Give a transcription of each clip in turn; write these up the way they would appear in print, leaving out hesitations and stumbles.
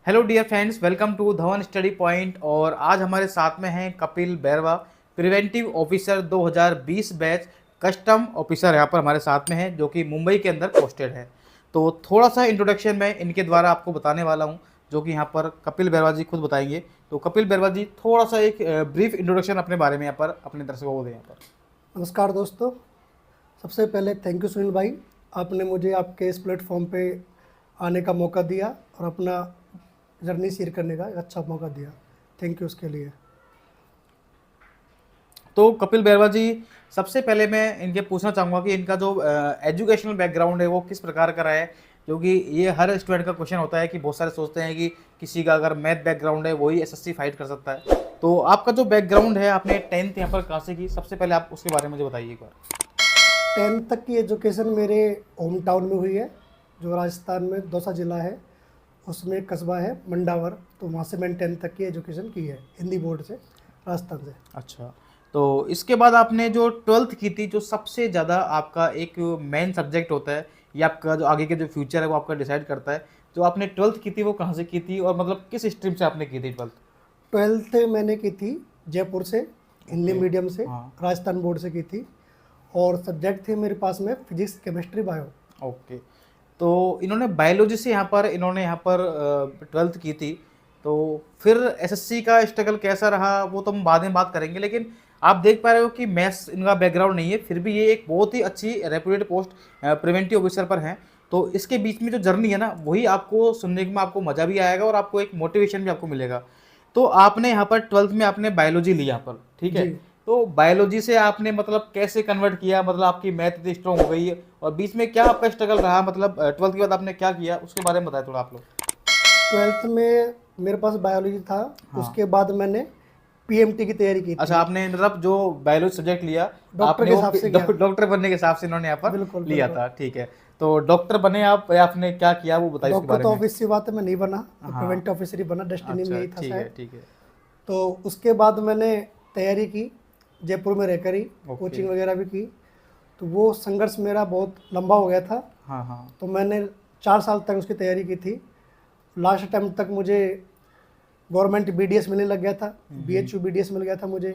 Hello dear friends, welcome to Dhawan study point. और आज हमारे साथ में हैं Kapil Bairwa, preventive officer 2020 batch custom officer यहाँ पर हमारे साथ में हैं, जो कि मुंबई के अंदर पोस्टेड है। तो थोड़ा सा इंट्रोडक्शन मैं इनके द्वारा आपको बताने वाला हूँ, जो कि यहाँ पर कपिल बैरवा जी खुद बताएंगे। तो कपिल बैरवा जी, थोड़ा सा एक ब्रीफ इंट्रोडक्शन अपने बारे में यहाँ पर अपने दर्शकों को दें यहाँ पर। नमस्कार दोस्तों। सबसे पहले थैंक यू सुनील भाई, आपने मुझे आपके इस प्लेटफॉर्म पे आने का मौका दिया और अपना जर्नी शेयर करने का एक अच्छा मौका दिया। थैंक यू उसके लिए। तो कपिल बैरवा जी, सबसे पहले मैं इनके पूछना चाहूँगा कि इनका जो एजुकेशनल बैकग्राउंड है वो किस प्रकार का रहा है, क्योंकि ये हर स्टूडेंट का क्वेश्चन होता है कि बहुत सारे सोचते हैं कि किसी का अगर मैथ बैकग्राउंड है वही एसएससी फाइट कर सकता है। तो आपका जो बैकग्राउंड है, आपने 10th यहाँ पर कहाँ से की, सबसे पहले आप उसके बारे में मुझे बताइए एक बार। 10th तक की एजुकेशन मेरे होम टाउन में हुई है, जो राजस्थान में दौसा जिला है, उसमें एक कस्बा है मंडावर। तो वहाँ से मैंने 10th तक की एजुकेशन की है, हिंदी बोर्ड से, राजस्थान से। अच्छा, तो इसके बाद आपने जो 12th की थी, जो सबसे ज़्यादा आपका एक मेन सब्जेक्ट होता है, ये आपका जो आगे के जो फ्यूचर है वो आपका डिसाइड करता है। जो आपने 12th की थी वो कहाँ से की थी, और मतलब किस स्ट्रीम से आपने की थी 12th? 12th मैंने की थी जयपुर से, हिंदी मीडियम से, हाँ। राजस्थान बोर्ड से की थी। और सब्जेक्ट थे मेरे पास में फिजिक्स, केमिस्ट्री, बायो। ओके, तो इन्होंने बायोलॉजी से यहाँ पर 12th की थी। तो फिर एसएससी का स्ट्रगल कैसा रहा वो तो हम बाद में बात करेंगे, लेकिन आप देख पा रहे हो कि मैथ्स इनका बैकग्राउंड नहीं है, फिर भी ये एक बहुत ही अच्छी रेप्यूटेड पोस्ट प्रिवेंटिव ऑफिसर पर हैं। तो इसके बीच में जो जर्नी है ना, वही आपको सुनने में आपको मज़ा भी आएगा और आपको एक मोटिवेशन भी आपको मिलेगा। तो आपने यहाँ पर 12th में आपने बायोलॉजी ली यहाँ पर, ठीक है। जी। तो बायोलॉजी से आपने मतलब कैसे कन्वर्ट किया, मतलब आपकी मैथ इतनी स्ट्रॉन्ग हो गई है, और बीच में क्या आपका स्ट्रगल रहा, मतलब 12th के बाद आपने क्या किया उसके बारे में बताया थोड़ा आप लोग। 12th में मेरे पास बायोलॉजी था। हाँ। उसके बाद मैंने पीएमटी की तैयारी की अच्छा, थी। आपने मतलब जो बायोलॉजी सब्जेक्ट लिया, डॉक्टर आपने के वो हिसाब से किया। डॉक्टर बनने के हिसाब से इन्होंने यहाँ पर बिल्कुल लिया बिल्कुल। था, ठीक है। तो डॉक्टर बने आप, या आपने क्या किया वो बताइए उसके डॉक्टर बारे तो में। ऑफिस से बात है, मैं नहीं बना, हाँ। प्रिवेंट ऑफिसर ही बना, डेस्टिनी में अच्छा, यही था ठीक है, शायद। ठीक है। तो उसके बाद मैंने तैयारी की, जयपुर में रहकर ही ओके। कोचिंग वगैरह भी की। तो वो संघर्ष मेरा बहुत लंबा हो गया था। हाँ हाँ। तो मैंने 4 साल तक उसकी तैयारी की थी। लास्ट टाइम तक मुझे गवर्नमेंट बीडीएस मिलने लग गया था, बीएचयू बीडीएस मिल गया था मुझे।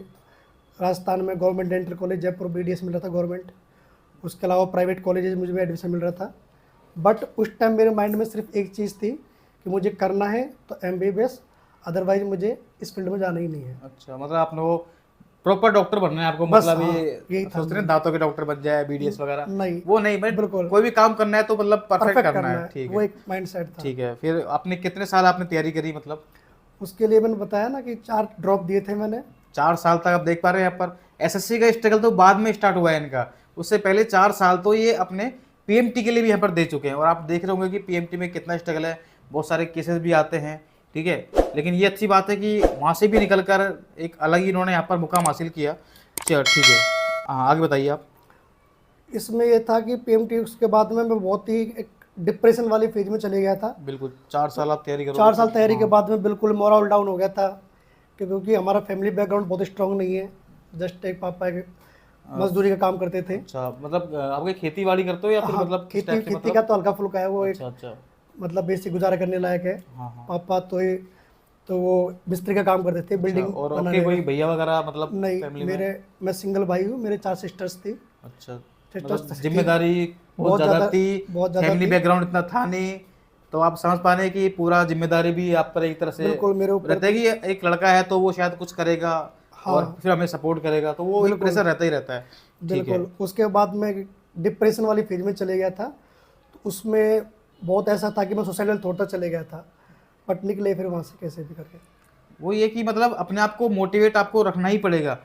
राजस्थान में government dental college Jaipur BDS मिल रहा था गवर्नमेंट। उसके अलावा प्राइवेट कॉलेजेस मुझे भी एडमिशन मिल रहा था। बट उस टाइम मेरे माइंड में सिर्फ एक चीज़ थी कि मुझे करना है तो एमबीबीएस, अदरवाइज मुझे इस फील्ड में जाना ही नहीं है। अच्छा, मतलब आपने वो प्रॉपर डॉक्टर बनना है आपको, बस मतलब हाँ, ये यही था सोचते हैं दांतों के डॉक्टर बन जाए, बीडीएस वगैरह, नहीं, वो नहीं, बट बिल्कुल कोई भी काम करना है तो मतलब परफेक्ट परफेक्ट करना करना है, है, ठीक वो है। एक माइंड सेट था। ठीक है, फिर आपने कितने साल आपने तैयारी करी, मतलब उसके लिए मैंने बताया ना कि 4 ड्रॉप दिए थे मैंने। 4 साल तक आप देख पा रहे हैं यहाँ पर। एसएससी का स्ट्रगल तो बाद में स्टार्ट हुआ है इनका, उससे पहले 4 साल तो ये अपने पीएमटी के लिए भी यहाँ पर दे चुके हैं। और आप देख रहे होंगे कि पीएमटी में कितना स्ट्रगल है, बहुत सारे केसेस भी आते हैं, ठीक है। लेकिन ये अच्छी बात है कि वहाँ से भी निकल कर एक अलग ही इन्होंने यहाँ पर मुकाम हासिल किया। चलो ठीक है, हाँ आगे बताइए आप। इसमें ये था कि पीएमटी उसके बाद में मैं बहुत ही एक डिप्रेशन वाली फेज में चले गया था। बिल्कुल, 4 साल आप तैयारी करोगे 4 साल तैयारी के हाँ। बाद में बिल्कुल मोरल डाउन हो गया था, क्योंकि हमारा फैमिली बैकग्राउंड बहुत स्ट्रांग नहीं है। जस्ट एक पापा एक मजदूरी का काम करते थे। अच्छा, मतलब आपके खेती बाड़ी करते हो या फिर हाँ, मतलब किस खेती टाइप से, खेती मतलब? का तो हल्का फुल्का है, वो एक अच्छा अच्छा। मतलब बेसिक गुजारा करने लायक है। हाँ हाँ। पापा तो वो मिस्त्री का काम करते थे, अच्छा, बिल्डिंग और आपके बनाने कोई का। भैया वगैरह मतलब नहीं, फैमिली में? मैं सिंगल भाई हूँ, मेरे 4 सिस्टर्स थी। अच्छा, सिस्टर्स मतलब थी, जिम्मेदारी बहुत बहुत ज़्यादा ज़्यादा, थी, बहुत ज़्यादा फैमिली थी। बैकग्राउंड इतना था नहीं, तो आप समझ पा रहे हैं कि पूरा जिम्मेदारी भी आप पर एक तरह से बिल्कुल मेरे ऊपर रहता है थी। कि एक लड़का है तो वो शायद कुछ करेगा और हाँ फिर हमें सपोर्ट करेगा, तो वो एक बिल्कुल प्रेशर रहता ही रहता है। ठीक है। बिल्कुल। उसके बाद मैं डिप्रेशन वाली फेज में चले गया था। तो उसमें बहुत ऐसा था कि मैं सुसाइडल थॉट तक चले गया था, बट निकले फिर वहाँ से कैसे भी करके। वो ये कि मतलब अपने आप को मोटिवेट आपको रखना ही पड़ेगा।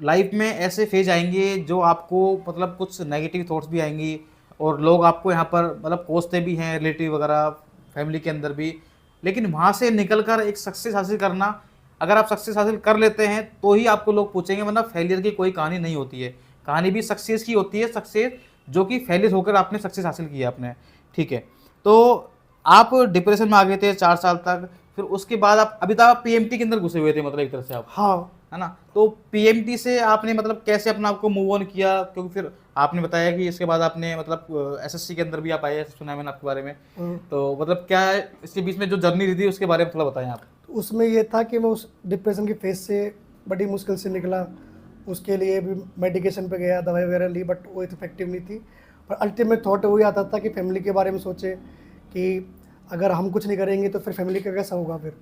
लाइफ में ऐसे फेज आएंगे जो आपको मतलब कुछ नेगेटिव थॉट्स भी आएंगी, और लोग आपको यहाँ पर मतलब कोसते भी हैं, रिलेटिव वगैरह, फैमिली के अंदर भी। लेकिन वहाँ से निकल कर एक सक्सेस हासिल करना, अगर आप सक्सेस हासिल कर लेते हैं तो ही आपको लोग पूछेंगे, वरना फेलियर की कोई कहानी नहीं होती है। कहानी भी सक्सेस की होती है, सक्सेस जो कि फेलियर होकर आपने सक्सेस हासिल किया आपने, ठीक है। तो आप डिप्रेशन में आ गए थे 4 साल तक, फिर उसके बाद आप अभी तक आप पीएमटी के अंदर घुसे हुए थे, मतलब एक तरह से आप, हाँ, है ना। तो पीएमटी से आपने मतलब कैसे अपना आपको मूव ऑन किया, क्योंकि फिर आपने बताया कि इसके बाद आपने मतलब एसएससी के अंदर भी आप आए, ऐसा सुना है मैंने आपके बारे में। हम्म। तो मतलब क्या है इसके बीच में जो जर्नी रही थी उसके बारे में थोड़ा बताएं आप। तो उसमें ये था कि मैं उस डिप्रेशन की फेज से बड़ी मुश्किल से निकला। उसके लिए भी मेडिकेशन पे गया, दवाई वगैरह ली, बट वो इफेक्टिव नहीं थी। पर अल्टीमेट थॉट वही आता था कि फैमिली के बारे में सोचे कि अगर हम कुछ नहीं करेंगे तो फिर फैमिली का कैसा होगा फिर।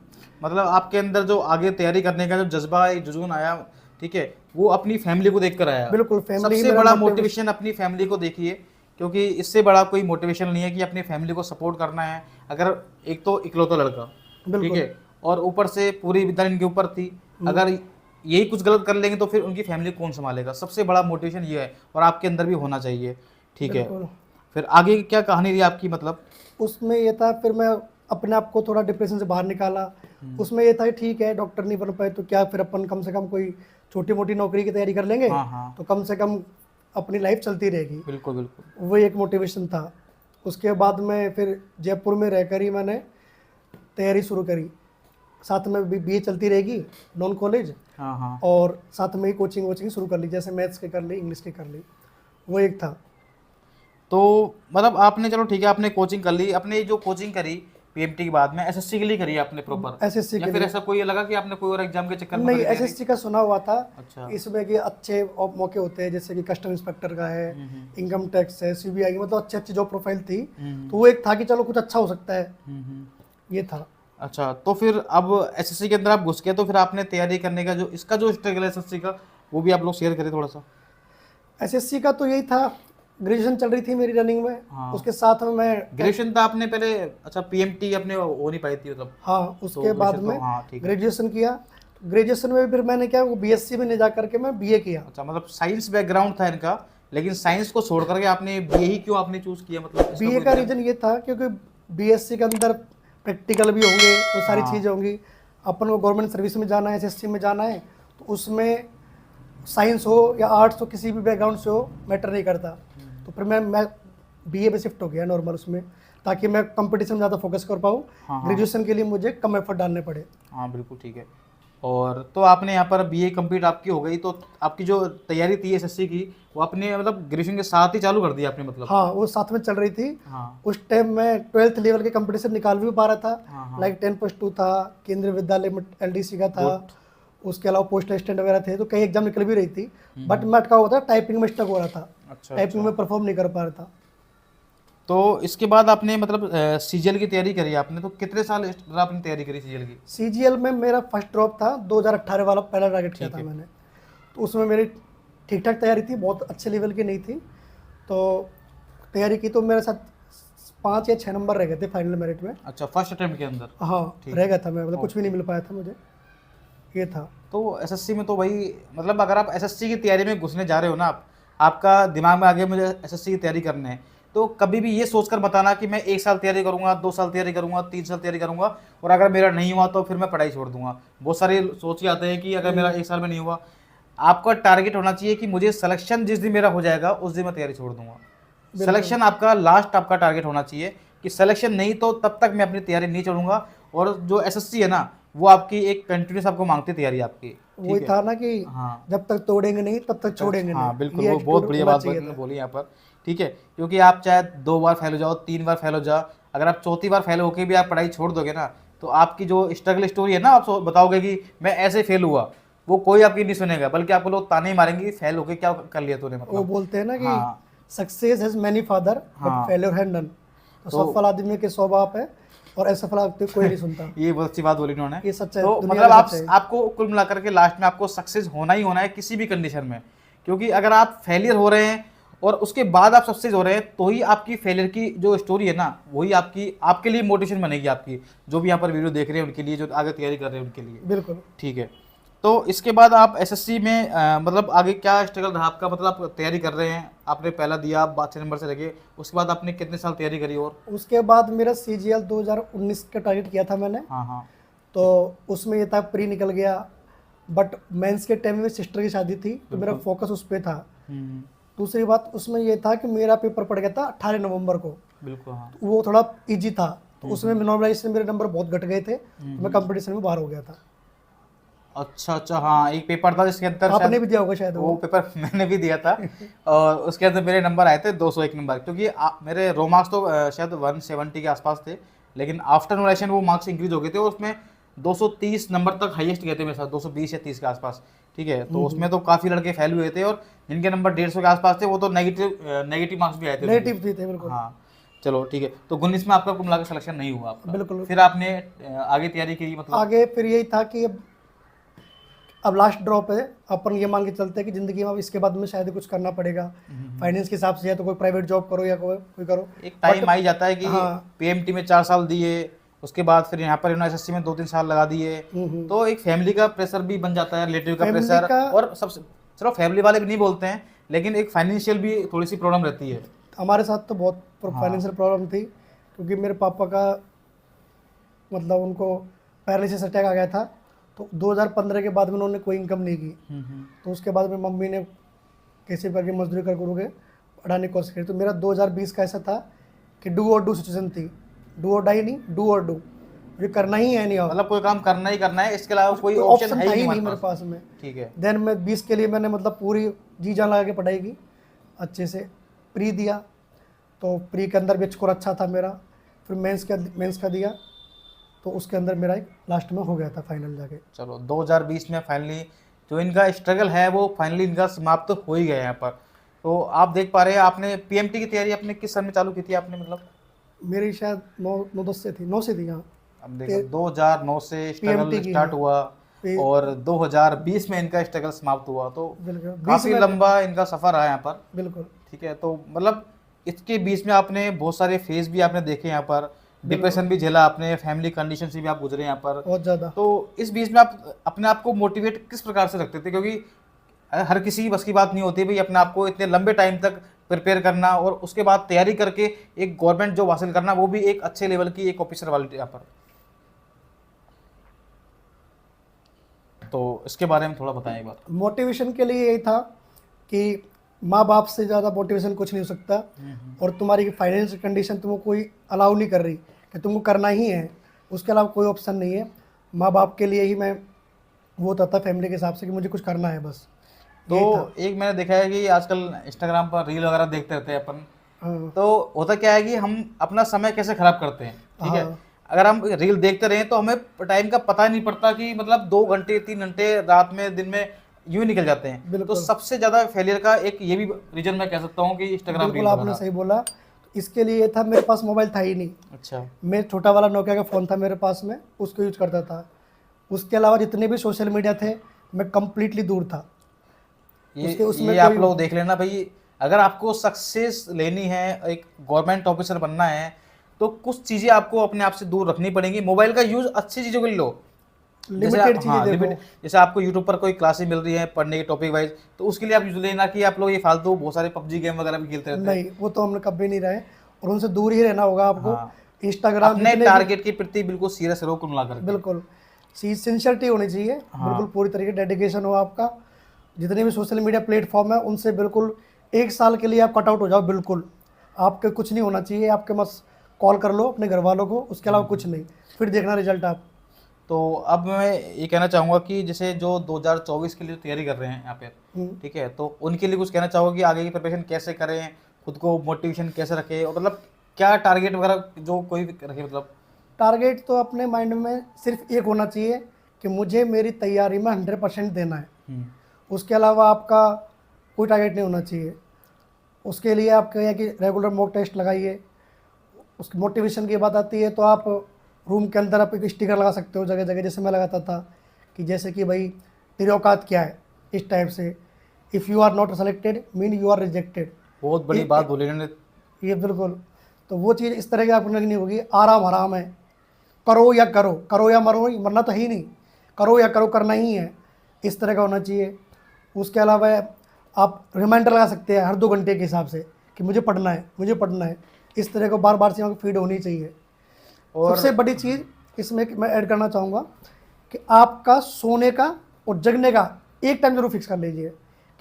मतलब आपके अंदर जो आगे तैयारी करने का जो जज्बा एक जुनून आया, ठीक है, वो अपनी फैमिली को देखकर आया। बिल्कुल, फैमिली ही सबसे मेरा बड़ा मोटिवेशन। मोटिवेशन अपनी फैमिली को देखिए, क्योंकि इससे बड़ा कोई मोटिवेशन नहीं है कि अपनी फैमिली को सपोर्ट करना है। अगर एक तो इकलौता लड़का, ठीक बिल्कुल। है, और ऊपर से पूरी जिम्मेदारी इनके ऊपर थी, अगर यही कुछ गलत कर लेंगे तो फिर उनकी फैमिली कौन संभालेगा। सबसे बड़ा मोटिवेशन ये है और आपके अंदर भी होना चाहिए, ठीक है। बिल्कुल। फिर आगे क्या कहानी रही आपकी मतलब। उसमें ये था, फिर मैं अपने आप को थोड़ा डिप्रेशन से बाहर निकाला। उसमें ये था कि ठीक है डॉक्टर नहीं बन पाए तो क्या, फिर अपन कम से कम कोई छोटी मोटी नौकरी की तैयारी कर लेंगे, हाँ हाँ, तो कम से कम अपनी लाइफ चलती रहेगी। बिल्कुल बिल्कुल। वो एक मोटिवेशन था। उसके बाद में फिर जयपुर में रहकर ही मैंने तैयारी शुरू करी। साथ में भी बीए चलती रहेगी, नॉन कॉलेज, हाँ हाँ, और साथ में ही कोचिंग वोचिंग शुरू कर ली, जैसे मैथ्स की कर ली, इंग्लिश की कर ली। वो एक था। तो मतलब आपने, चलो ठीक है, आपने कोचिंग कर ली, अपने जो कोचिंग करी पीएमटी के बाद में एसएससी के लिए करी आपने प्रॉपर, एसएससी या के फिर लिए ऐसा कोई लगा कि आपने कोई और एग्जाम के चक्कर में नहीं, करी तैयारी? एसएससी का सुना हुआ था। अच्छा। इसमें कि अच्छे मौके होते हैं, जैसे कि कस्टम इंस्पेक्टर का है, इनकम टैक्स है, सीबीआई, मतलब अच्छी अच्छी जॉब प्रोफाइल थी। तो वो एक था कि चलो कुछ अच्छा हो सकता है, ये था। अच्छा, तो फिर अब एसएससी के अंदर आप घुस गए, तो फिर आपने तैयारी करने का जो इसका जो स्ट्रगल है एसएससी का, वो भी आप लोग शेयर करें थोड़ा सा। एसएससी का तो यही था, ग्रेजुएशन चल रही थी मेरी रनिंग में। हाँ। उसके साथ में मैं ग्रेजुएशन तो आपने पहले, अच्छा पीएमटी अपने हो नहीं पाई थी मतलब। हाँ, तो उसके बाद ग्रेजुएशन में तो, हाँ ठीक है। ग्रेजुएशन किया। ग्रेजुएशन में फिर मैंने क्या, वो बीएससी में नहीं जा करके मैं बीए किया। अच्छा, मतलब साइंस बैकग्राउंड था इनका, लेकिन साइंस को छोड़ करके आपने बीए ही क्यों आपने चूज किया, मतलब इसका बीए कोई का रीजन? रीजन ये था क्योंकि बीएससी के अंदर प्रैक्टिकल भी होंगे, वो सारी हाँ। चीज़ें होंगी। अपन को गवर्नमेंट सर्विस में जाना है, एसएससी में जाना है, तो उसमें साइंस हो या आर्ट्स हो, किसी भी बैकग्राउंड से हो, मैटर नहीं करता। तो फिर मैं बीए पे शिफ्ट हो गया नॉर्मल उसमें, ताकि मैं कंपटीशन में ज़्यादा फोकस कर पाऊँ। हाँ। ग्रेजुएशन के लिए मुझे कम एफर्ट डालने पड़े। हाँ बिल्कुल ठीक है। और तो आपने यहाँ पर बीए कंप्लीट आपकी हो गई, तो आपकी जो तैयारी थी एसएससी की, वो आपने मतलब ग्रेजुएशन के साथ ही चालू कर दी आपने मतलब। हाँ, वो साथ में चल रही थी। हाँ उस टाइम मैं 12th लेवल के कंपटीशन निकाल भी पा रहा था। हाँ हाँ। लाइक 10+2 था, केंद्रीय विद्यालय में एलडीसी का था, Good. उसके अलावा पोस्ट असिस्टेंट वगैरह थे, तो कई एग्जाम निकल भी रही थी। बट मैं अटका हुआ था, टाइपिंग में स्टक हो रहा था। अच्छा टाइपिंग में परफॉर्म नहीं कर पा रहा था। तो इसके बाद आपने मतलब सीजीएल की तैयारी करी आपने, तो कितने साल आपने तैयारी करी सीजीएल की? सीजीएल में मेरा फर्स्ट ड्रॉप था, 2018 वाला पहला टारगेट किया था मैंने। तो उसमें मेरी ठीक ठाक तैयारी थी, बहुत अच्छे लेवल की नहीं थी। तो तैयारी की तो मेरे साथ 5 या 6 नंबर रह गए थे फाइनल मेरिट में। अच्छा, फर्स्ट अटेम्प्ट के अंदर? हाँ, रह गया था मैं, मतलब कुछ भी नहीं मिल पाया था मुझे, ये था। तो एसएससी में तो भाई मतलब अगर आप एसएससी की तैयारी में घुसने जा रहे हो ना, आप आपका दिमाग में आगे मुझे एसएससी की तैयारी करनी है, तो कभी भी ये सोचकर बताना कि मैं 1 साल तैयारी करूंगा, 2 साल तैयारी करूंगा, 3 साल तैयारी करूंगा, और अगर मेरा नहीं हुआ तो फिर मैं पढ़ाई छोड़ दूंगा। बहुत सारे सोच के आते हैं कि अगर मेरा 1 साल में नहीं हुआ। आपका टारगेट होना चाहिए कि मुझे सिलेक्शन जिस दिन मेरा हो जाएगा उस दिन मैं तैयारी छोड़ दूंगा। सिलेक्शन आपका लास्ट आपका टारगेट होना चाहिए कि सिलेक्शन नहीं तो तब तक मैं अपनी तैयारी नहीं छोड़ूंगा। और जो एसएससी है ना, वो आपकी एक कंटिन्यूस आपको मांगती है तैयारी आपकी। वही था ना कि हाँ जब तक तोड़ेंगे नहीं तब तक छोड़ेंगे हाँ नहीं। बिल्कुल, ये वो बहुत attitude बढ़िया होना बात चाहिए आपने था। बोली यहाँ पर, ठीक है। क्योंकि आप चाहे 2 बार फेल हो जाओ, 3 बार फेल हो जाओ, अगर आप चौथी बार फेल होकर भी आप पढ़ाई छोड़ दोगे ना, तो आपकी जो स्ट्रगल स्टोरी है ना, आप बताओगे कि मैं ऐसे फेल हुआ, वो कोई आपकी नहीं सुनेगा, बल्कि आपको लोग ताने ही मारेंगे, फेल होके क्या कर लिया तूने वो मतलब। बोलते हैं ना कि हाँ success has many father but failure has none. तो सफल आदमी के 100 बाप है और असफल आदमी कोई नहीं सुनता। ये बहुत अच्छी बात बोली उन्होंने। ये सच है, तो दुनिया मतलब का आप सच है। आपको कुल मिलाकर के लास्ट में आपको सक्सेस होना ही होना है किसी भी कंडीशन में। क्योंकि अगर आप फेलियर हो रहे हैं और उसके बाद आप सक्सेस हो रहे हैं, तो ही आपकी फेलियर की जो स्टोरी है ना, वही आपकी आपके लिए मोटिवेशन बनेगी, आपकी जो भी यहाँ पर वीडियो देख रहे हैं उनके लिए, जो आगे तैयारी कर रहे हैं उनके लिए। बिल्कुल। ठीक है। तो इसके बाद आप एसएससी में मतलब आगे क्या स्ट्रगल रहा आपका, मतलब आप तैयारी कर रहे हैं, आपने पहला दिया, आप 6 नंबर से लगे, उसके बाद आपने कितने साल तैयारी करी? और उसके बाद मेरा सीजीएल 2019 का टारगेट किया था मैंने। हाँ हाँ। तो उसमें ये था, प्री निकल गया, बट मेंस के टाइम में सिस्टर की शादी थी, तो मेरा फोकस उस पर था। दूसरी बात उसमें ये था कि मेरा पेपर पड़ गया था 18 नवंबर को। बिल्कुल हाँ। तो वो थोड़ा इजी था, तो उसमें नॉर्मलाइजेशन मेरे नंबर बहुत घट गए थे, तो मैं कंपटीशन में बाहर हो गया था। अच्छा अच्छा, हाँ एक पेपर था जिसके अंदर आपने शायद, भी दिया होगा शायद वो वो। पेपर मैंने भी दिया था। और उसके अंदर मेरे नंबर आए थे 201 नंबर, क्योंकि मेरे रो मार्क्स तो शायद 170 के आसपास थे, लेकिन आफ्टर नोवेशन वो मार्क्स इंक्रीज हो गए थे, और उसमें 230 नंबर तक हाईएस्ट गए थे मेरे साथ, 220 या 30 के आसपास। ठीक है, तो उसमें तो काफ़ी लड़के फेल हुए थे, और जिनके नंबर 150 के आसपास थे वो तो नेगेटिव नेगेटिव मार्क्स भी आए थे उनके। नेगेटिव भी थे बिल्कुल। हाँ, चलो ठीक है, तो 19 में आपका कुल मिला के सिलेक्शन नहीं हुआ आपका, बिल्कुल। फिर आपने आगे तैयारी की मतलब? आगे फिर यही था कि अब लास्ट ड्रॉप है, अपन ये मान के चलते हैं कि ज़िंदगी में अब इसके बाद में शायद कुछ करना पड़ेगा फाइनेंस के हिसाब से, या तो कोई प्राइवेट जॉब करो या कोई करो। एक बट टाइम आ ही जाता है कि हाँ, पीएमटी में 4 साल दिए, उसके बाद फिर यहाँ पर यूनिवर्सिटी में 2-3 साल लगा दिए, तो एक फैमिली का प्रेशर भी बन जाता है, रिलेटिव का फैमिली प्रेशर, का और सबसे, चलो फैमिली वाले भी नहीं बोलते हैं, लेकिन एक फाइनेंशियल भी थोड़ी सी प्रॉब्लम रहती है। हमारे साथ तो बहुत हाँ। फाइनेंशियल प्रॉब्लम थी, क्योंकि मेरे पापा का मतलब उनको पैरालिसिस अटैक आ गया था, तो 2015 के बाद में उन्होंने कोई इनकम नहीं की। तो उसके बाद में मम्मी ने कैसे भी करके मजदूरी कर के पढ़ाने की कोशिश करी। तो मेरा 2020 का ऐसा था कि डू और डू सिचुएशन थी, डू और डाई नहीं, डू और डू, मुझे करना ही है नहीं और मतलब कोई काम करना ही करना है, इसके अलावा कोई कोई ऑप्शन ऑप्शन है था ही ही नहीं नहीं मेरे हमारे पास। पास में। ठीक है। देन मैं 20 के लिए मैंने मतलब पूरी जी जान लगा के पढ़ाई की, अच्छे से प्री दिया, तो प्री के अंदर भी स्कोर अच्छा था मेरा। फिर मेंस का दिया, तो उसके अंदर मेरा एक लास्ट में हो गया था फाइनल जाके। चलो 2020 में फाइनली जो इनका स्ट्रगल है वो फाइनली इनका समाप्त तो हो ही गया है यहाँ पर। तो आप देख पा रहे हैं, आपने पीएमटी की तैयारी अपने किस सन में चालू की थी आपने मतलब? मेरी शायद 9 10 से थी, 9 से थी। हाँ, अब देखो 2009 से स्ट्रगल पीएमटी की। स्टार्ट हाँ, हुआ, फिर और 2020 में इनका स्ट्रगल समाप्त हुआ, तो बिल्कुल 20 काफ़ी में। लंबा इनका सफ़र रहा यहाँ पर। बिल्कुल ठीक है, तो मतलब इसके बीच में आपने बहुत सारे फेज भी आपने देखे यहाँ पर, बिल्कुल डिप्रेशन भी झेला आपने, फैमिली कंडीशन से भी आप गुजरे यहाँ पर। बहुत ज़्यादा। तो इस बीच में आप अपने आप को मोटिवेट किस प्रकार से रखते थे, क्योंकि हर किसी बस की बात नहीं होती भाई अपने आप को इतने लंबे टाइम तक प्रिपेयर करना, और उसके बाद तैयारी करके एक गवर्नमेंट जॉब हासिल करना, वो भी एक अच्छे लेवल की, एक ऑफिसर वाली यहाँ पर। तो इसके बारे में थोड़ा बताएं एक बार। मोटिवेशन के लिए यही था कि माँ बाप से ज़्यादा मोटिवेशन कुछ नहीं हो सकता, और तुम्हारी फाइनेंशियल कंडीशन तुमको कोई अलाउ नहीं कर रही कि तुमको करना ही है, उसके अलावा कोई ऑप्शन नहीं है। माँ बाप के लिए ही मैं वो होता था फैमिली के हिसाब से कि मुझे कुछ करना है बस। तो एक मैंने देखा है कि आजकल इंस्टाग्राम पर रील वगैरह देखते रहते हैं अपन, हाँ तो होता क्या है कि हम अपना समय कैसे खराब करते हैं। ठीक है, हाँ अगर हम रील देखते रहें तो हमें टाइम का पता नहीं पड़ता, कि मतलब 2 घंटे 3 घंटे रात में दिन में यूं निकल जाते हैं। तो बिल्कुल सबसे ज्यादा फेलियर का एक ये भी रीजन मैं कह सकता हूँ कि इंस्टाग्राम बिल्कुल, रील आपने वगैरह। सही बोला। तो इसके लिए ये था, मेरे पास मोबाइल था ही नहीं। अच्छा। मैं छोटा वाला नोकिया का फ़ोन था मेरे पास में, उसको यूज करता था। उसके अलावा जितने भी सोशल मीडिया थे मैं कम्प्लीटली दूर था। उसमें ये आप कोई लोग देख लेना भाई, अगर आपको सक्सेस लेनी है, एक गवर्नमेंट ऑफिसर बनना है, तो कुछ चीज़ें आपको अपने आप से दूर रखनी पड़ेंगी। मोबाइल का यूज़ अच्छी चीज़ों के लिए लो, जैसे लिमिटेड चीज़ें हाँ देखो। लिमिट, जैसे आपको यूट्यूब पर कोई क्लासेस मिल रही है पढ़ने के टॉपिक वाइज, तो उसके लिए आप यूज लेना, कि आप लोग ये फालतू बहुत सारे पबजी गेम वगैरह भी खेलते रहते हैं। नहीं, वो तो हमने कभी नहीं रहे, और उनसे दूर ही रहना होगा आपको। हाँ, इंस्टाग्राम अपने जितने भी, टारगेट के प्रति बिल्कुल सीरियस रहो, कुल मिलाकर के। बिल्कुल सिंसियरिटी होनी चाहिए, हाँ। बिल्कुल पूरी तरीके डेडिकेशन हो आपका। जितने भी सोशल मीडिया प्लेटफॉर्म है उनसे बिल्कुल 1 साल के लिए आप कट आउट हो जाओ। बिल्कुल आपके कुछ नहीं होना चाहिए, आपके बस कॉल कर लो अपने घर वालों को, उसके अलावा कुछ नहीं, फिर देखना रिजल्ट आप। तो अब मैं ये कहना चाहूँगा कि जैसे जो 2024 के लिए तैयारी कर रहे हैं यहाँ पे, ठीक है, तो उनके लिए कुछ कहना चाहोगे कि आगे की प्रिपरेशन कैसे करें, खुद को मोटिवेशन कैसे रखें, और मतलब क्या टारगेट वगैरह जो कोई भी रखे मतलब? टारगेट तो अपने माइंड में सिर्फ एक होना चाहिए कि मुझे मेरी तैयारी में 100% देना है। उसके अलावा आपका कोई टारगेट नहीं होना चाहिए। उसके लिए आप कहें कि रेगुलर मॉक टेस्ट लगाइए। उसकी मोटिवेशन की बात आती है तो आप रूम के अंदर आप एक स्टिकर लगा सकते हो जगह जगह, जैसे मैं लगाता था कि जैसे कि भाई तेरी औकात क्या है, इस टाइप से। If you are not selected mean you are rejected. बहुत बड़ी बात बोली इन्होंने। ये बिल्कुल, तो वो चीज़ इस तरह की आपको लगनी होगी। आराम हराम है, करो या करो, करो या मरो, मरना तो है ही नहीं, करो या करो, करना ही है, इस तरह का होना चाहिए। उसके अलावा आप रिमाइंडर लगा सकते हैं हर 2 घंटे के हिसाब से कि मुझे पढ़ना है, मुझे पढ़ना है। इस तरह को बार बार से फीड होनी चाहिए। और सबसे बड़ी चीज़ इसमें मैं ऐड करना चाहूँगा कि आपका सोने का और जगने का एक टाइम जरूर फिक्स कर लीजिए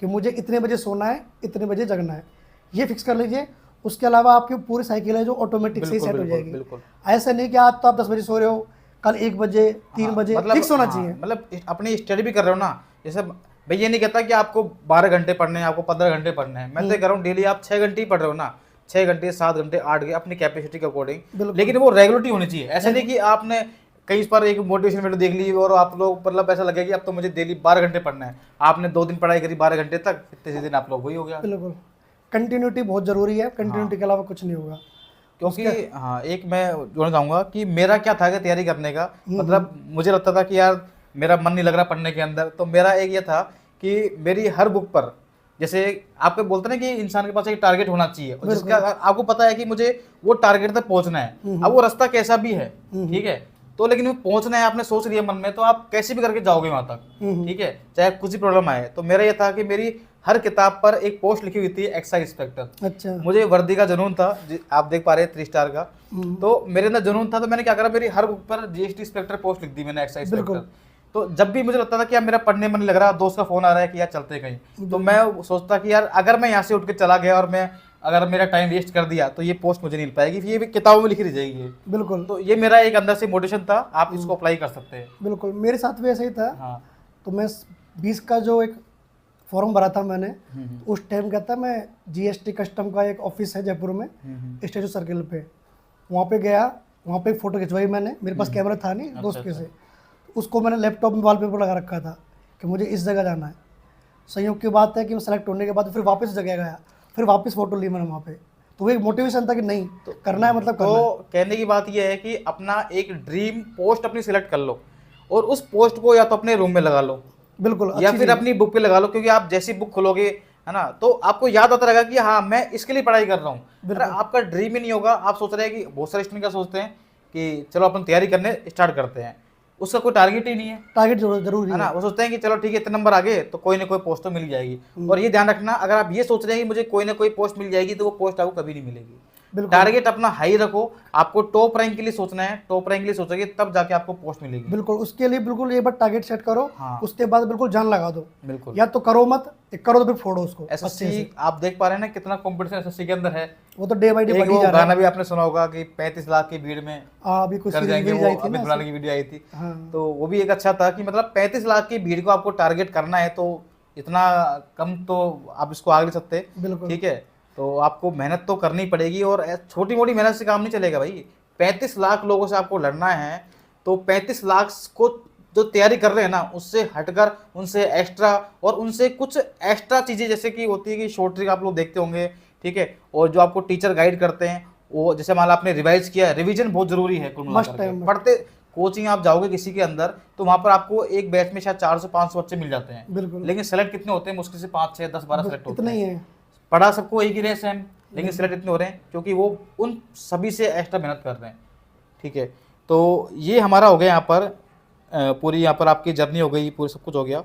कि मुझे इतने बजे सोना है, इतने बजे जगना है, ये फिक्स कर लीजिए। उसके अलावा आपकी पूरी साइकिल है जो ऑटोमेटिक से बिल्कुल सेट हो बिल्कुल जाएगी। बिल्कुल। ऐसा नहीं कि आज तो आप 10 बजे सो रहे हो, कल 1 बजे 3 बजे फिक्स होना चाहिए। मतलब अपनी स्टडी भी कर रहे हो ना, जैसे भाई ये नहीं कहता कि आपको 12 घंटे पढ़ने हैं, आपको 15 घंटे पढ़ने हैं, मैं तो कह रहा हूँ डेली आप 6 घंटे ही पढ़ रहे हो ना, 6 घंटे 7 घंटे 8 घंटे अपनी कैपेसिटी के अकॉर्डिंग, लेकिन वो रेगुलरिटी होनी चाहिए। ऐसे नहीं कि आपने कई बार एक मोटिवेशन वीडियो देख ली और आप लोग मतलब ऐसा लगे कि अब तो मुझे डेली 12 घंटे पढ़ना है, आपने 2 दिन पढ़ाई करी 12 घंटे तक, तीसरे दिन आप लोग वही हो गया। बिल्कुल, कंटिन्यूटी बहुत जरूरी है, कंटिन्यूटी के अलावा कुछ नहीं होगा। क्योंकि हाँ, एक मैं जोड़ना चाहूँगा कि मेरा क्या था कि तैयारी करने का, मतलब मुझे लगता था कि यार मेरा मन नहीं लग रहा पढ़ने के अंदर, तो मेरा एक ये था कि मेरी हर बुक पर, जैसे आपको बोलते ना कि इंसान के पास एक टारगेट होना चाहिए और जिसका आपको पता है कि मुझे वो टारगेट तक पहुंचना है, अब वो रास्ता कैसा भी है, ठीक है, तो लेकिन वो पहुंचना है, आपने सोच लिया मन में, तो आप कैसे भी करके जाओगे वहां तक, ठीक है, चाहे कुछ भी प्रॉब्लम आए। तो मेरा ये था कि मेरी हर किताब पर एक पोस्ट लिखी हुई थी एक्साइज इंस्पेक्टर। अच्छा, मुझे वर्दी का जुनून था, आप देख पा रहे हैं 3 स्टार का, तो मेरे अंदर जुनून था, तो मैंने क्या करा, मेरी हर बुक पर जीएसटी इंस्पेक्टर पोस्ट लिख दी मैंने, एक्साइज इंस्पेक्टर। तो जब भी मुझे लगता था कि यार मेरा पढ़ने मन नहीं लग रहा, दोस्त का फोन आ रहा है कि यार चलते कहीं, तो मैं सोचता कि यार अगर मैं यहाँ से उठ के चला गया और मैं अगर मेरा टाइम वेस्ट कर दिया तो ये पोस्ट मुझे नहीं मिल पाएगी, ये भी किताबों में लिखी रह जाएगी। बिल्कुल, तो ये मेरा एक अंदर से मोटिवेशन था, आप इसको अप्लाई कर सकते हैं। बिल्कुल मेरे साथ भी ऐसा ही था। हाँ, तो मैं 20 का जो एक फॉर्म भरा था मैंने, उस टाइम क्या था, मैं जीएसटी कस्टम का एक ऑफिस है जयपुर में, स्टेचू सर्किल पे, वहाँ पे गया, वहाँ पे एक फ़ोटो खिंचवाई मैंने, मेरे पास कैमरा था नहीं, दोस्त के से, उसको मैंने लैपटॉप में वॉलपेपर लगा रखा था कि मुझे इस जगह जाना है। संयोग की बात है कि मैं सेलेक्ट होने के बाद फिर वापस जगह गया, फिर वापस फ़ोटो ली मैंने वहाँ पे, तो वो एक मोटिवेशन था कि नहीं तो करना है, मतलब करना है। तो कहने की बात यह है कि अपना एक ड्रीम पोस्ट अपनी सिलेक्ट कर लो और उस पोस्ट को या तो अपने रूम में लगा लो, बिल्कुल, या फिर अपनी बुक पे लगा लो, क्योंकि आप जैसी बुक खोलोगे है ना, तो आपको याद आता रहेगा कि हाँ मैं इसके लिए पढ़ाई कर रहा हूँ। अगर आपका ड्रीम ही नहीं होगा, आप सोच रहे हैं कि बहुत सारे स्टूडेंट क्या सोचते हैं कि चलो अपन तैयारी करने स्टार्ट करते हैं, उसका कोई टारगेट ही नहीं है, टारगेट जरूरी है ना, वो सोचते हैं कि चलो ठीक है इतने नंबर आ गए तो कोई ना कोई पोस्ट तो मिल जाएगी। और ये ध्यान रखना, अगर आप ये सोच रहे हैं कि मुझे कोई ना कोई पोस्ट मिल जाएगी, तो वो पोस्ट आपको कभी नहीं मिलेगी। टारगेट अपना हाई रखो, आपको टॉप रैंक के लिए सोचना है, टॉप रैंक के लिए सोचोगे तब जाके आपको पोस्ट मिलेगी। बिल्कुल, उसके लिए बिल्कुल एक बार टारगेट सेट करो, हाँ, उसके बाद बिल्कुल जान लगा दो, बिल्कुल, या तो करो मत, करो तो फिर फोड़ो उसको। एसएससी आप देख पा रहे हैं ना कितना कंपटीशन एसएससी के अंदर है, वो तो डे बाय डे बढ़ी एक जा रहा है। गाना भी आपने सुना होगा कि 35 लाख की भीड़ में अभी कुछ कर जाएंगे, वो अमित बुलाने की वीडियो आई थी, तो वो भी एक अच्छा था कि मतलब 35 लाख की भीड़ को आपको टारगेट करना है, तो इतना कम तो आप इसको आगे ले सकते, ठीक है, तो आपको मेहनत तो करनी पड़ेगी और छोटी मोटी मेहनत से काम नहीं चलेगा भाई। 35 लाख लोगों से आपको लड़ना है, तो 35 लाख को जो तैयारी कर रहे हैं ना, उससे हटकर उनसे एक्स्ट्रा और उनसे कुछ एक्स्ट्रा चीज़ें जैसे कि होती है कि शॉर्ट ट्रिक आप लोग देखते होंगे, ठीक है, और जो आपको टीचर गाइड करते हैं, वो जैसे मान लो आपने रिवाइज किया, रिवीजन बहुत जरूरी है, पढ़ते कोचिंग आप जाओगे किसी के अंदर तो वहां पर आपको एक बैच में शायद 400-500 बच्चे मिल जाते हैं, लेकिन सेलेक्ट कितने होते हैं, मुश्किल से 5, 6, 10, 12 सेलेक्ट होते हैं। पढ़ा सबको एक ही रहे सेम, लेकिन सिलेक्ट इतने हो रहे हैं क्योंकि वो उन सभी से एक्स्ट्रा मेहनत कर रहे हैं, ठीक है। तो ये हमारा हो गया यहाँ पर पूरी, यहाँ पर आपकी जर्नी हो गई, पूरी सब कुछ हो गया।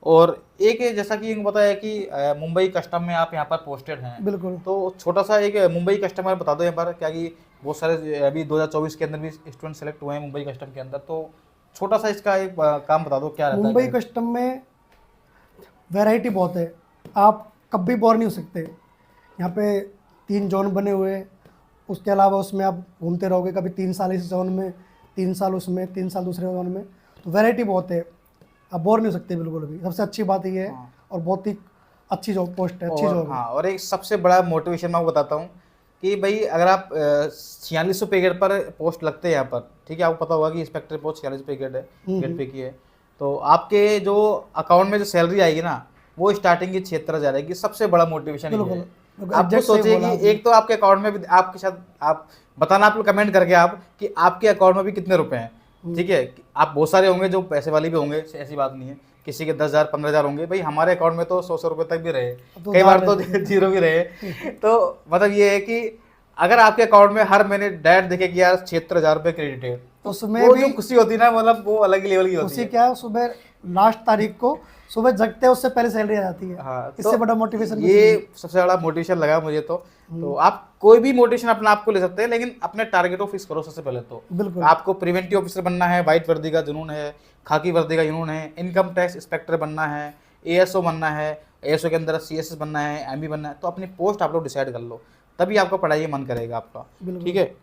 और एक जैसा कि इनको बताया कि मुंबई कस्टम में आप यहाँ पर पोस्टेड हैं, बिल्कुल, तो छोटा सा एक मुंबई कस्टम में बता दो यहाँ पर, क्या कि बहुत सारे अभी 2024 के अंदर भी स्टूडेंट सेलेक्ट हुए हैं मुंबई कस्टम के अंदर, तो छोटा सा इसका एक काम बता दो क्या रहता है। मुंबई कस्टम में वैरायटी बहुत है, आप कभी बोर नहीं हो सकते। यहाँ पे 3 जोन बने हुए हैं, उसके अलावा उसमें आप घूमते रहोगे, कभी 3 साल इस जोन में, 3 साल उसमें, 3 साल दूसरे जोन में, तो वैरायटी बहुत है, आप बोर नहीं हो सकते बिल्कुल भी। सबसे अच्छी बात ये है, और बहुत ही अच्छी जॉब पोस्ट है, अच्छी जॉब है। हाँ, और एक सबसे बड़ा मोटिवेशन मैं बताता हूँ कि भाई अगर आप 4600 पे ग्रेड पर पोस्ट लगते हैं यहाँ पर, ठीक है, आपको पता होगा कि इंस्पेक्टर पोस्ट 46 पे ग्रेड है, ग्रेड पे की है, तो आपके जो अकाउंट में जो सैलरी आएगी ना, वो स्टार्टिंग की 76,000 आएगी। सबसे बड़ा मोटिवेशन ये है। आप सोचिए कि एक तो आपके अकाउंट में भी आपके साथ आप बताना, आप लोग कमेंट करके आप कि आपके अकाउंट में भी कितने रुपए हैं, ठीक है, आप बहुत सारे होंगे जो पैसे वाले भी होंगे, ऐसी बात नहीं है, किसी के 10,000 15,000 होंगे, भाई हमारे अकाउंट में तो 100 रुपए तक भी रहे, कई बार तो 0 भी रहे। तो मतलब ये है कि अगर आपके अकाउंट में हर महीने डायरेक्ट देखे कि यार 76,000 रुपए क्रेडिट है, तो उसमें भी जो खुशी होती है ना, मतलब वो अलग ही लेवल की होती है। क्या है, सुबह लास्ट तारीख को सुबह जगते हैं उससे पहले सैलरी आ जाती है। हाँ, इससे बड़ा मोटिवेशन ये सबसे बड़ा मोटिवेशन लगा मुझे तो आप कोई भी मोटिवेशन अपना आपको ले सकते हैं, लेकिन अपने टारगेट को फिक्स करो सबसे पहले। तो बिल्कुल आपको प्रिवेंटिव ऑफिसर बनना है, व्हाइट वर्दी का जुनून है, खाकी वर्दी का जुनून है, इनकम टैक्स इंस्पेक्टर बनना है, एएसओ बनना है, एएसओ के अंदर सीएसएस बनना है, एमबी बनना है, तो अपनी पोस्ट आप लोग डिसाइड कर लो, तभी आपका पढ़ाई मन करेगा आपका, ठीक है।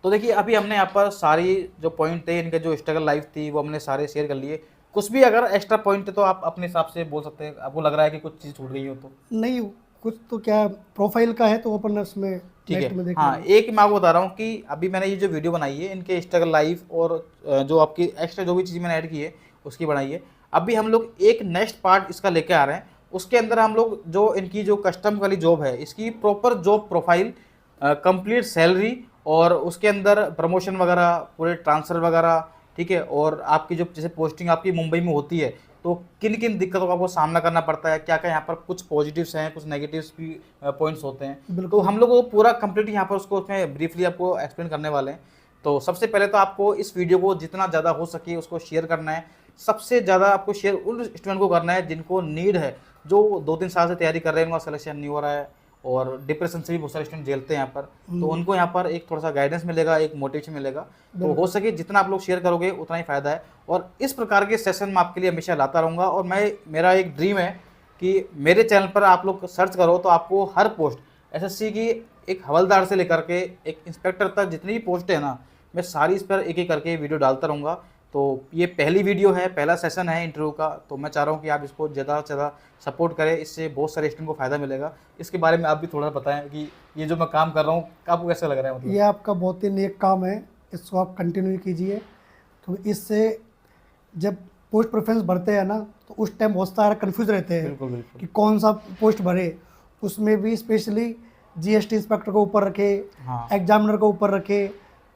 तो देखिए अभी हमने यहाँ पर सारी जो पॉइंट थे, इनके जो स्ट्रगल लाइफ थी वो हमने सारे शेयर कर लिए। कुछ भी अगर एक्स्ट्रा पॉइंट है तो आप अपने हिसाब से बोल सकते हैं, आपको लग रहा है कि कुछ चीज़ छूट गई हो तो। नहीं, कुछ तो क्या प्रोफाइल का है तो अपन उसमें ठीक नेक्स्ट में है, देख हाँ लेंगे। एक मैं आपको बता रहा हूँ कि अभी मैंने ये जो वीडियो बनाई है इनके स्ट्रगल लाइफ और जो आपकी एक्स्ट्रा जो भी चीज़ मैंने ऐड की है उसकी बनाई है। अभी हम लोग एक नेक्स्ट पार्ट इसका लेके आ रहे हैं, उसके अंदर हम लोग जो इनकी जो कस्टम वाली जॉब है इसकी proper job profile, complete salary और उसके अंदर प्रमोशन वगैरह, पूरे ट्रांसफ़र वगैरह, ठीक है, और आपकी जो जैसे पोस्टिंग आपकी मुंबई में होती है तो किन किन दिक्कतों का आपको सामना करना पड़ता है, क्या क्या यहाँ पर कुछ पॉजिटिव्स हैं, कुछ नेगेटिव्स भी पॉइंट्स होते हैं। तो हम लोग वो पूरा कंप्लीट यहाँ पर उसको उसमें ब्रीफली आपको एक्सप्लेन करने वाले हैं। तो सबसे पहले तो आपको इस वीडियो को जितना ज़्यादा हो सके उसको शेयर करना है। सबसे ज़्यादा आपको शेयर उन स्टूडेंट को करना है जिनको नीड है, जो 2-3 साल से तैयारी कर रहे हैं, उनका सिलेक्शन नहीं हो रहा है और डिप्रेशन से भी बहुत सारे स्टूडेंट झेलते हैं यहाँ पर। तो उनको यहाँ पर एक थोड़ा सा गाइडेंस मिलेगा, एक मोटिवेशन मिलेगा। तो हो सके जितना आप लोग शेयर करोगे उतना ही फ़ायदा है। और इस प्रकार के सेशन मैं आपके लिए हमेशा लाता रहूँगा। और मेरा एक ड्रीम है कि मेरे चैनल पर आप लोग सर्च करो तो आपको हर पोस्ट एसएससी की, एक हवलदार से लेकर के एक इंस्पेक्टर तक जितनी भी पोस्ट है ना, मैं सारी इस पर एक एक करके वीडियो डालता रहूँगा। तो ये पहली वीडियो है, पहला सेशन है इंटरव्यू का, तो मैं चाह रहा हूँ कि आप इसको ज़्यादा से ज़्यादा सपोर्ट करें, इससे बहुत सारे स्टूडेंट को फ़ायदा मिलेगा। इसके बारे में आप भी थोड़ा बताएं कि ये जो मैं काम कर रहा हूँ आपको कैसा लग रहा है? मतलब ये आपका बहुत ही नेक काम है, इसको आप कंटिन्यू कीजिए। तो इससे जब पोस्ट प्रेफरेंस भरते हैं ना तो उस टाइम बहुत सारा कन्फ्यूज रहते हैं बिल्कुल बिल्कुल। कि कौन सा पोस्ट भरे। उसमें भी स्पेशली जीएसटी इंस्पेक्टर को ऊपर रखे, हाँ एग्जामिनर को ऊपर रखे,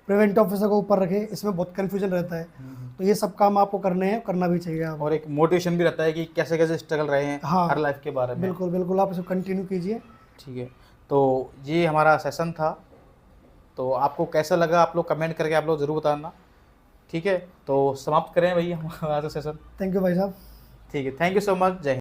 प्रिवेंट ऑफिसर को ऊपर रखे, इसमें बहुत कन्फ्यूजन रहता है। तो ये सब काम आपको करने हैं, करना भी चाहिए आप। और एक मोटिवेशन भी रहता है कि कैसे कैसे स्ट्रगल रहे हैं हाँ, हर लाइफ के बारे में। बिल्कुल बिल्कुल, आप इसको कंटिन्यू कीजिए। ठीक है, तो ये हमारा सेशन था। तो आपको कैसा लगा आप लोग कमेंट करके आप लोग ज़रूर बताना। ठीक है, तो समाप्त करें भैया हमारा सेशन। थैंक यू भाई साहब। ठीक है, थैंक यू सो मच, जय हिंद।